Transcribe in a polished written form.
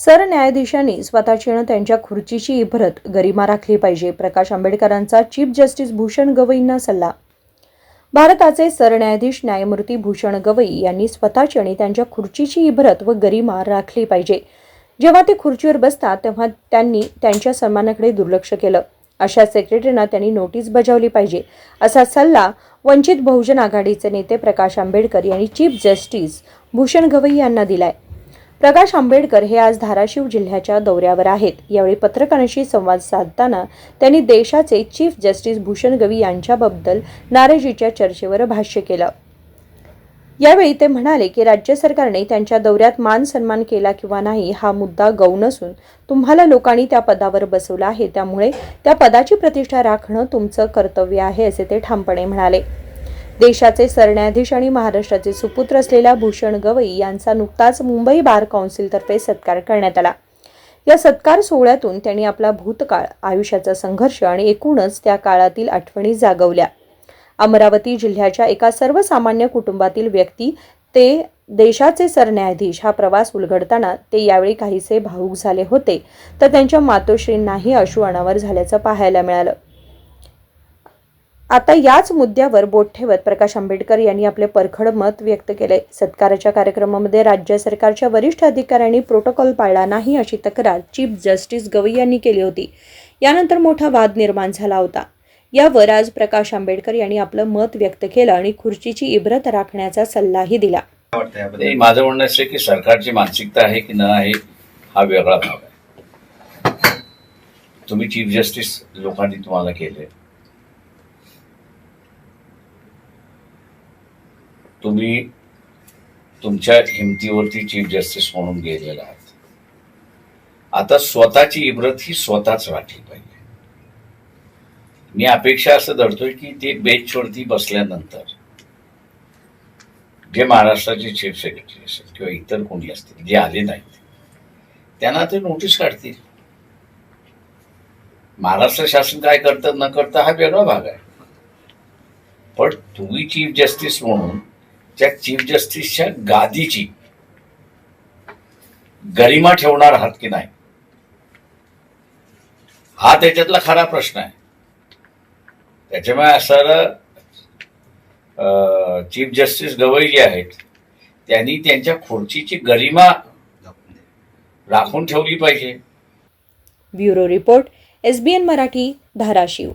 सरन्यायाधीशांनी स्वतःची न त्यांच्या खुर्चीची इबरत गरिमा राखली पाहिजे. प्रकाश आंबेडकरांचा चीफ जस्टिस भूषण गवईंना सल्ला. भारताचे सरन्यायाधीश न्यायमूर्ती भूषण गवई यांनी स्वतःची आणि त्यांच्या खुर्चीची इबरत व गरिमा राखली पाहिजे. जेव्हा ते खुर्चीवर बसतात तेव्हा त्यांनी त्यांच्या सन्मानाकडे दुर्लक्ष केलं. अशा सेक्रेटरींना त्यांनी नोटीस बजावली पाहिजे, असा सल्ला वंचित बहुजन आघाडीचे नेते प्रकाश आंबेडकर यांनी चीफ जस्टिस भूषण गवई यांना दिलाय. प्रकाश आंबेडकर हे आज धाराशिव जिल्ह्याच्या दौऱ्यावर आहेत. यावेळी पत्रकारांशी संवाद साधताना त्यांनी देशाचे चीफ जस्टिस भूषण गवई यांच्याबद्दल नाराजीच्या चर्चेवर भाष्य केलं. यावेळी ते म्हणाले की राज्य सरकारने त्यांच्या दौऱ्यात मान सन्मान केला किंवा नाही हा मुद्दा गौण नसून तुम्हाला लोकांनी त्या पदावर बसवलं आहे, त्यामुळे त्या पदाची प्रतिष्ठा राखणं तुमचं कर्तव्य आहे, असे ते ठामपणे म्हणाले. देशाचे सरन्यायाधीश आणि महाराष्ट्राचे सुपुत्र असलेल्या भूषण गवई यांचा नुकताच मुंबई बार काउन्सिलतर्फे सत्कार करण्यात आला. या सत्कार सोहळ्यातून त्यांनी आपला भूतकाळ, आयुष्याचा संघर्ष आणि एकूणच त्या काळातील आठवणी जागवल्या. अमरावती जिल्ह्याच्या एका सर्वसामान्य कुटुंबातील व्यक्ती ते देशाचे सरन्यायाधीश हा प्रवास उलगडताना ते यावेळी काहीसे भावूक झाले होते, तर त्यांच्या मातोश्रींनाही अश्रू अनावर झाल्याचं पाहायला मिळालं. आता याच मुद्द्यावर बोट ठेवत प्रकाश आंबेडकर यांनी आपले परखड मत व्यक्त केले. सत्काराच्या कार्यक्रमामध्ये राज्य सरकारच्या वरिष्ठ अधिकाऱ्यांनी प्रोटोकॉल पाळला नाही अशी तक्रार चीफ जस्टिस गवई यांनी केली होती. यानंतर मोठा वाद निर्माण झाला होता. यावर आज प्रकाश आंबेडकर यांनी आपलं मत व्यक्त केलं आणि खुर्चीची इबरत राखण्याचा सल्लाही दिला. माझं म्हणणं असं की सरकारची मानसिकता आहे की न आहे हा वेगळा भाग आहे. तुम्ही चीफ जस्टिस लोकांनी तुम्हाला केले, तुम्ही तुमच्या हिमतीवरती चीफ जस्टिस म्हणून गेलेला आहात. आता स्वतःची इबरत ही स्वतःच राखली पाहिजे. मी अपेक्षा असं धरतोय की ते बेंचवरती बसल्यानंतर जे महाराष्ट्राचे चीफ सेक्रेटरी असेल किंवा इतर कोणी असतील जे आले नाहीत त्यांना ते नोटीस काढतील. महाराष्ट्र शासन काय करतं न करतं हा वेगळा भाग आहे. पण तुम्ही चीफ जस्टिस म्हणून त्या चीफ जस्टिसच्या गादीची गरिमा ठेवणार आहात की नाही हा त्याच्यातला खरा प्रश्न आहे. त्याच्यामुळे असं चीफ जस्टिस गवई जे आहेत त्यांनी त्यांच्या खुर्चीची गरिमा राखून ठेवली पाहिजे. Bureau report, SBN Marathi, Dharashiv.